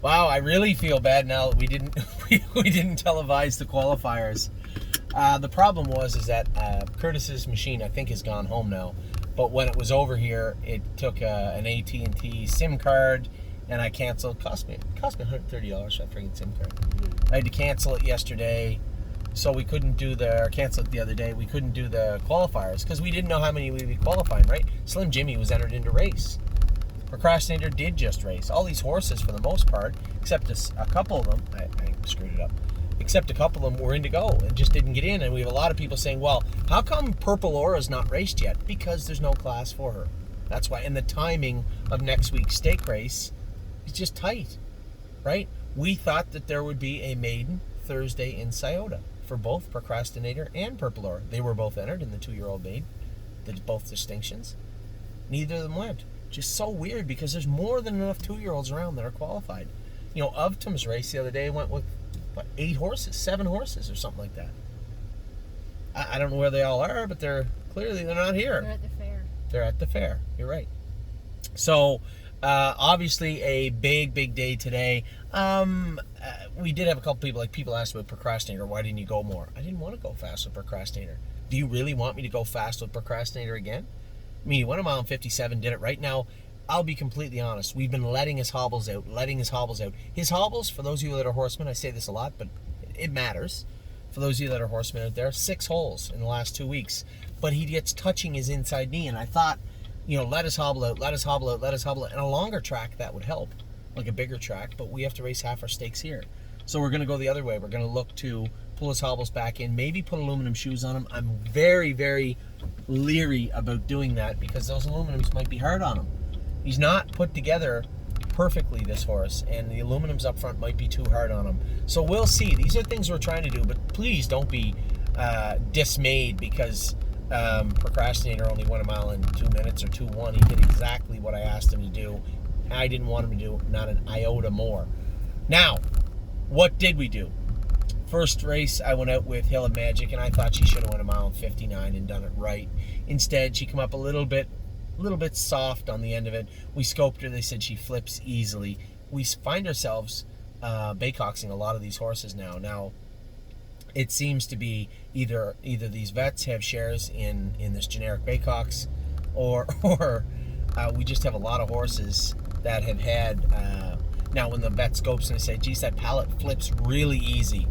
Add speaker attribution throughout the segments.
Speaker 1: Wow, I really feel bad now that we didn't we didn't televise the qualifiers. The problem is that Curtis's machine, I think, has gone home now. But when it was over here, it took an AT&T SIM card, and I canceled. Cost me $130 for that freaking SIM card. I had to cancel it yesterday, so we couldn't do cancel it the other day. We couldn't do the qualifiers because we didn't know how many we'd be qualifying. Right? Slim Jimmy was entered into race. Procrastinator did just race. All these horses, for the most part, except a couple of them, I screwed it up, except a couple of them were in to go and just didn't get in. And we have a lot of people saying, well, how come Purple Aura's not raced yet? Because there's no class for her. That's why. And the timing of next week's stake race is just tight, right? We thought that there would be a maiden Thursday in Scioto for both Procrastinator and Purple Aura. They were both entered in the 2-year-old maiden, both distinctions. Neither of them went. Just so weird because there's more than enough 2-year-olds around that are qualified. You know, Ovtum's race the other day went with, 7 horses or something like that. I don't know where they all are, but they're not here.
Speaker 2: They're at the fair.
Speaker 1: They're at the fair. You're right. So, obviously a big day today. We did have a couple people, people asked about Procrastinator. Why didn't you go more? I didn't want to go fast with Procrastinator. Do you really want me to go fast with Procrastinator again? I mean, he went 1:57, did it right now. I'll be completely honest. We've been letting his hobbles out. His hobbles, for those of you that are horsemen, I say this a lot, but it matters. For those of you that are horsemen out there, 6 holes in the last 2 weeks. But he gets touching his inside knee, and I thought, let his hobble out. And a longer track, that would help, like a bigger track, but we have to race half our stakes here. So we're going to go the other way. We're going to look to pull his hobbles back in, maybe put aluminum shoes on him. I'm very, very leery about doing that because those aluminums might be hard on him. He's not put together perfectly, this horse, and the aluminums up front might be too hard on him. So we'll see. These are things we're trying to do, but please don't be dismayed because Procrastinator only won a mile in 2 minutes or 2:1. He did exactly what I asked him to do. I didn't want him to do not an iota more. Now, what did we do? First race, I went out with Hill of Magic, and I thought she should have went 1:59 and done it right. Instead, she come up a little bit soft on the end of it. We scoped her. They said she flips easily. We find ourselves baycoxing a lot of these horses now. Now, it seems to be either these vets have shares in this generic baycox, or we just have a lot of horses that have had. Now, when the vet scopes and they say, geez, that pallet flips really easy.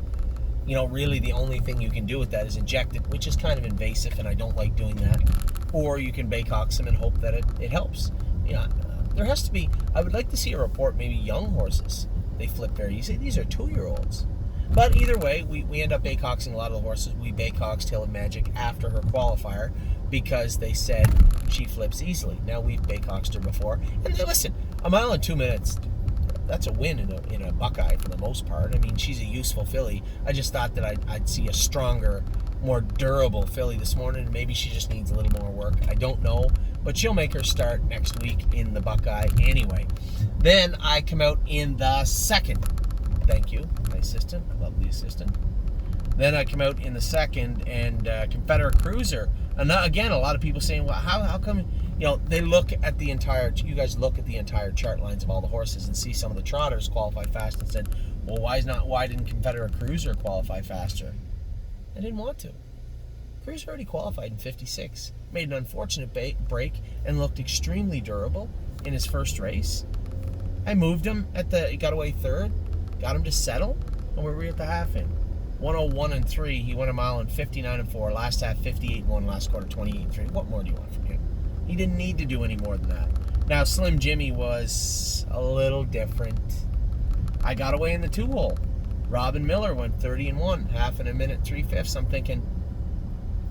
Speaker 1: Really the only thing you can do with that is inject it, which is kind of invasive, and I don't like doing that. Or you can baycox them and hope that it helps. There has to be, I would like to see a report, maybe young horses, they flip very easy. These are 2-year-olds. But either way, we end up baycoxing a lot of the horses. We baycoxed Hill of Magic after her qualifier because they said she flips easily. Now, we've baycoxed her before. And listen, a mile in 2 minutes, that's a win in a Buckeye for the most part. I mean, she's a useful filly. I just thought that I'd see a stronger, more durable filly this morning, and maybe she just needs a little more work. I don't know, but she'll make her start next week in the Buckeye anyway. Then I come out in the second. Thank you, my assistant. I love the assistant. Then I come out in the second, and Confederate Cruiser. And again, a lot of people saying, well, how come... they look at the entire... You guys look at the entire chart lines of all the horses and see some of the trotters qualify fast and said, well, why didn't Confederate Cruiser qualify faster? I didn't want to. Cruiser already qualified in 56. Made an unfortunate break and looked extremely durable in his first race. I moved him he got away third, got him to settle, and we were at the half in. 1:01.3. He went a mile in 59.4. Last half 58.1. Last quarter 28.3. What more do you want from him? He didn't need to do any more than that. Now, Slim Jimmy was a little different. I got away in the 2-hole. Robin Miller went 30-1, half in a minute, 3/5. I'm thinking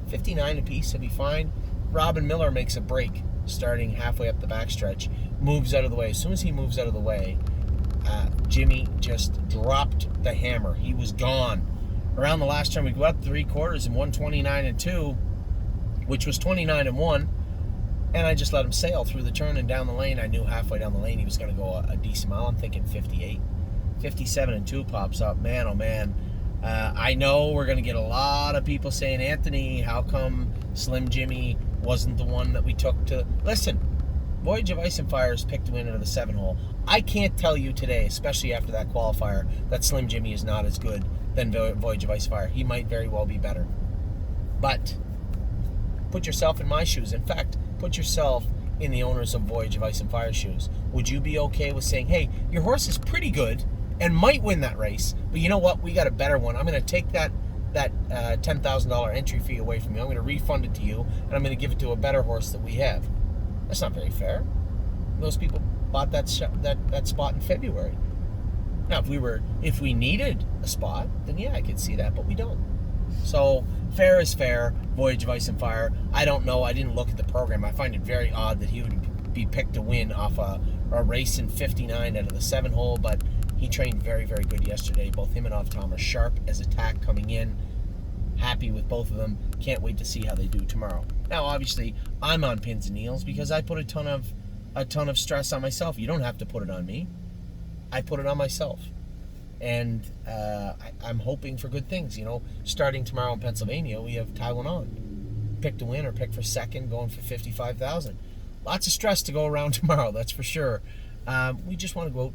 Speaker 1: 59 apiece will be fine. Robin Miller makes a break starting halfway up the backstretch, moves out of the way. As soon as he moves out of the way, Jimmy just dropped the hammer. He was gone. Around the last turn, we go up 3/4 in 1:29.2, which was 29-1. And I just let him sail through the turn and down the lane. I knew halfway down the lane he was going to go a decent mile. I'm thinking 58. 57-2 pops up. Man, oh man. I know we're going to get a lot of people saying, Anthony, how come Slim Jimmy wasn't the one that we took to... Listen, Voyage of Ice and Fire is picked to win into the 7-hole. I can't tell you today, especially after that qualifier, that Slim Jimmy is not as good than Voyage of Ice and Fire. He might very well be better. But put yourself in my shoes. In fact, put yourself in the owners of Voyage of Ice and Fire shoes. Would you be okay with saying, hey, your horse is pretty good and might win that race, but you know what? We got a better one. I'm going to take that $10,000 entry fee away from you. I'm going to refund it to you, and I'm going to give it to a better horse that we have. That's not very fair. Those people bought that spot in February. Now, if we needed a spot, then yeah, I could see that, but we don't. So fair is fair. Voyage of Ice and Fire. I don't know. I didn't look at the program. I find it very odd that he would be picked to win off a race in 59 out of the 7-hole, but he trained very, very good yesterday. Both him and Off Tom are sharp as attack coming in. Happy with both of them. Can't wait to see how they do tomorrow. Now, obviously, I'm on pins and needles because I put a ton of stress on myself. You don't have to put it on me. I put it on myself. And I'm hoping for good things. Starting tomorrow in Pennsylvania, we have Taiwan on. Pick to win or pick for second, going for $55,000. Lots of stress to go around tomorrow, that's for sure. We just want to go out,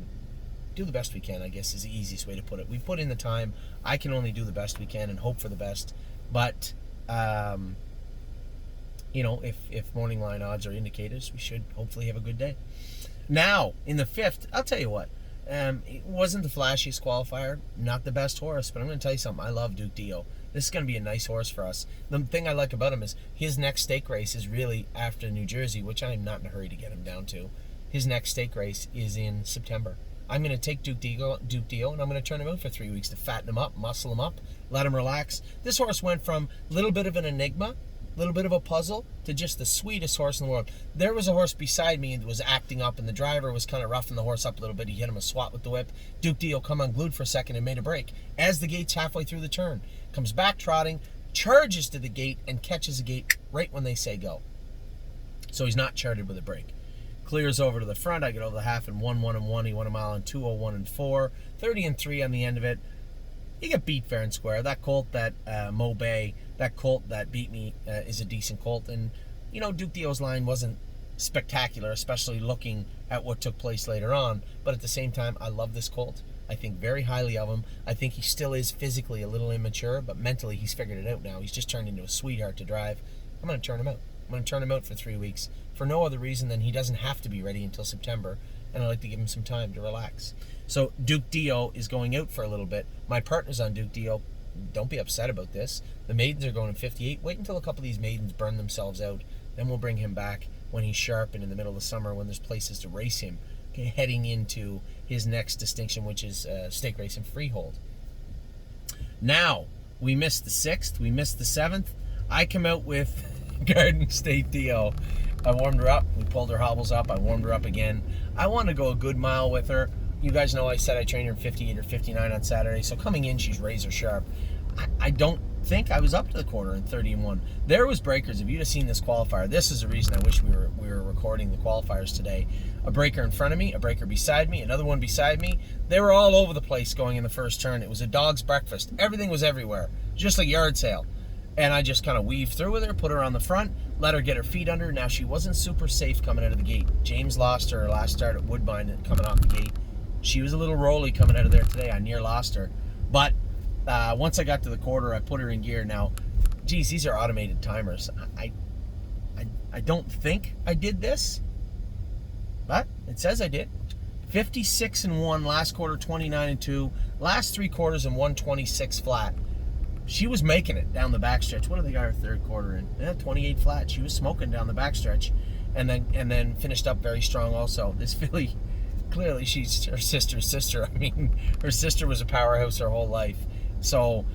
Speaker 1: do the best we can, I guess is the easiest way to put it. We put in the time. I can only do the best we can and hope for the best. But, if morning line odds are indicators, we should hopefully have a good day. Now, in the 5th, I'll tell you what. It wasn't the flashiest qualifier, not the best horse, but I'm going to tell you something. I love Duke Dio. This is going to be a nice horse for us. The thing I like about him is his next stake race is really after New Jersey, which I'm not in a hurry to get him down to. His next stake race is in September. I'm going to take Duke Dio, and I'm going to turn him out for 3 weeks to fatten him up, muscle him up, let him relax. This horse went from a little bit of an enigma, a little bit of a puzzle, to just the sweetest horse in the world. There was a horse beside me that was acting up, and the driver was kind of roughing the horse up a little bit. He hit him a swat with the whip. Duke Dio come unglued for a second and made a break. As the gate's halfway through the turn, comes back trotting, charges to the gate, and catches the gate right when they say go. So he's not charted with a break. Clears over to the front. I get over the half in 1-1-1. He won a mile in 2:01-4. 30-3 on the end of it. He got beat fair and square. That colt, that Mo Bay, that colt that beat me is a decent colt. And, Duke Dio's line wasn't spectacular, especially looking at what took place later on. But at the same time, I love this colt. I think very highly of him. I think he still is physically a little immature, but mentally he's figured it out now. He's just turned into a sweetheart to drive. I'm going to turn him out. I'm going to turn him out for 3 weeks for no other reason than he doesn't have to be ready until September, and I like to give him some time to relax. So Duke Dio is going out for a little bit. My partner's on Duke Dio. Don't be upset about this. The maidens are going in 58. Wait until a couple of these maidens burn themselves out. Then we'll bring him back when he's sharp and in the middle of the summer when there's places to race him, heading into his next distinction, which is stake race and freehold. Now, we missed the 6th. We missed the 7th. I come out with Garden State Dio. I warmed her up. We pulled her hobbles up. I warmed her up again. I want to go a good mile with her. You guys know I said I trained her in 58 or 59 on Saturday. So coming in, she's razor sharp. I don't think I was up to the quarter in 31. There was breakers. If you'd have seen this qualifier, this is the reason I wish we were recording the qualifiers today. A breaker in front of me, a breaker beside me, another one beside me. They were all over the place going in the first turn. It was a dog's breakfast. Everything was everywhere, just like yard sale. And I just kind of weaved through with her, put her on the front, let her get her feet under. Now, she wasn't super safe coming out of the gate. James lost her last start at Woodbine coming off the gate. She was a little rolly coming out of there today. I near lost her. But once I got to the quarter, I put her in gear. Now, geez, these are automated timers. I don't think I did this, but it says I did. 56-1 last quarter, 29-2. Last 3 quarters and 126 flat. She was making it down the backstretch. What do they got her third quarter in? 28 flat. She was smoking down the backstretch, and then finished up very strong also. This filly, clearly she's her sister's sister. I mean, her sister was a powerhouse her whole life. So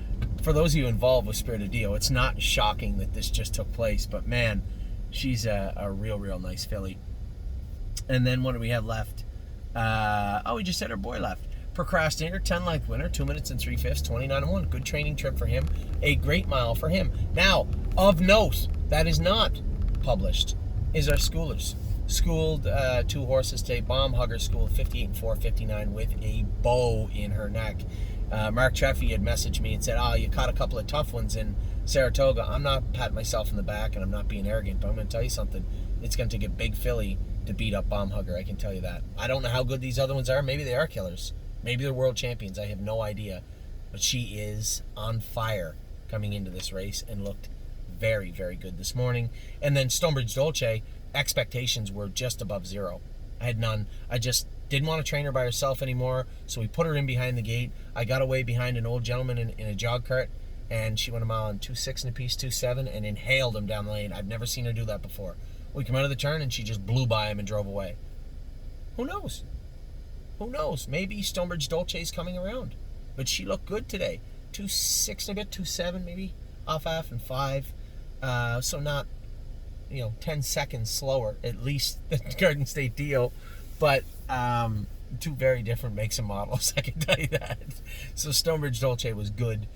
Speaker 1: for those of you involved with Spirit of Dio, it's not shocking that this just took place. But man, she's a real nice filly. And then what do we have left? We just said her boy left. Procrastinator, 10-length winner, 2 minutes and 3/5, 29-1. Good training trip for him. A great mile for him. Now, of note, that is not published, is our schoolers. Schooled 2 horses today. Bomb Hugger schooled 58-4, 59 with a bow in her neck. Mark Treffy had messaged me and said, you caught a couple of tough ones in Saratoga. I'm not patting myself in the back and I'm not being arrogant, but I'm going to tell you something. It's going to take a big filly to beat up Bomb Hugger, I can tell you that. I don't know how good these other ones are. Maybe they are killers. Maybe they're world champions. I have no idea. But she is on fire coming into this race and looked very, very good this morning. And then Stonebridge Dolce, expectations were just above zero. I had none. I just didn't want to train her by herself anymore, so we put her in behind the gate. I got away behind an old gentleman in a jog cart, and she went a mile in 2.6 and a piece, 2.7, and inhaled him down the lane. I've never seen her do that before. We come out of the turn, and she just blew by him and drove away. Who knows? Who knows? Maybe Stonebridge Dolce's coming around. But she looked good today. 2.6 and a bit, 2.7 maybe, off half and 5. So not, 10 seconds slower, at least, than Garden State Dio. But two very different makes and models, I can tell you that. So Stonebridge Dolce was good.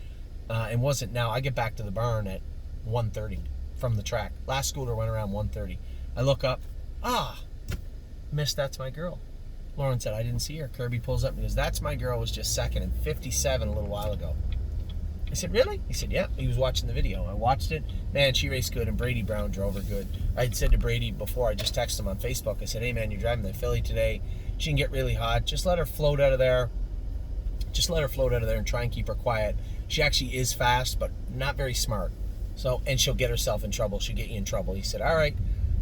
Speaker 1: And wasn't. Now, I get back to the barn at 1:30 from the track. Last scooter went around 1:30. I look up. Miss, that's my girl. Lauren said, I didn't see her. Kirby pulls up and goes, that's my girl, was just second in 57 a little while ago. I said, really? He said, yeah. He was watching the video. I watched it. Man, she raced good, and Brady Brown drove her good. I had said to Brady before, I just texted him on Facebook. I said, hey, man, you're driving the filly today. She can get really hot. Just let her float out of there. Just let her float out of there and try and keep her quiet. She actually is fast, but not very smart. So, and she'll get herself in trouble. She'll get you in trouble. He said, all right.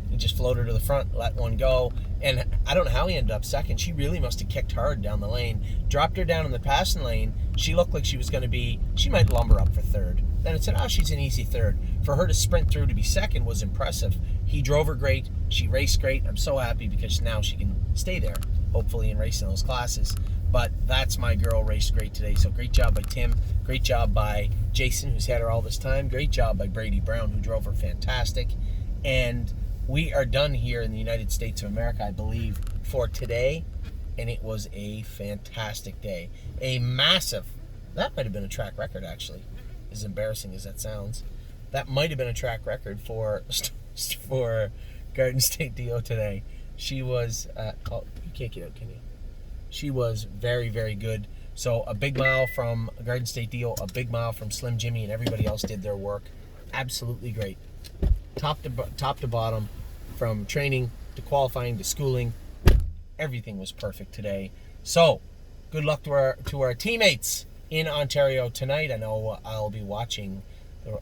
Speaker 1: He just floated her to the front, let one go. And I don't know how he ended up second. She really must have kicked hard down the lane. Dropped her down in the passing lane. She looked like she was going to be, she might lumber up for third. Then it said, she's an easy third. For her to sprint through to be second was impressive. He drove her great. She raced great. I'm so happy because now she can stay there, hopefully, and race in those classes. But that's my girl, raced great today. So great job by Tim. Great job by Jason, who's had her all this time. Great job by Brady Brown, who drove her fantastic. And we are done here in the United States of America, I believe, for today. And it was a fantastic day. A massive, that might have been a track record, actually, as embarrassing as that sounds. That might have been a track record for Garden State Dio today. She was, you can't get out, can you? She was very, very good. So a big mile from Garden State Dio, a big mile from Slim Jimmy, and everybody else did their work. Absolutely great. Top to bottom, from training to qualifying to schooling, everything was perfect today. So good luck to our teammates in Ontario tonight. I know I'll be watching the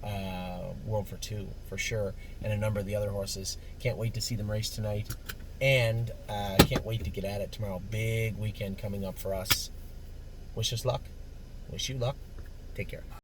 Speaker 1: World for Two for sure, and a number of the other horses. Can't wait to see them race tonight. And can't wait to get at it tomorrow. Big weekend coming up for us. Wish us luck. Wish you luck. Take care.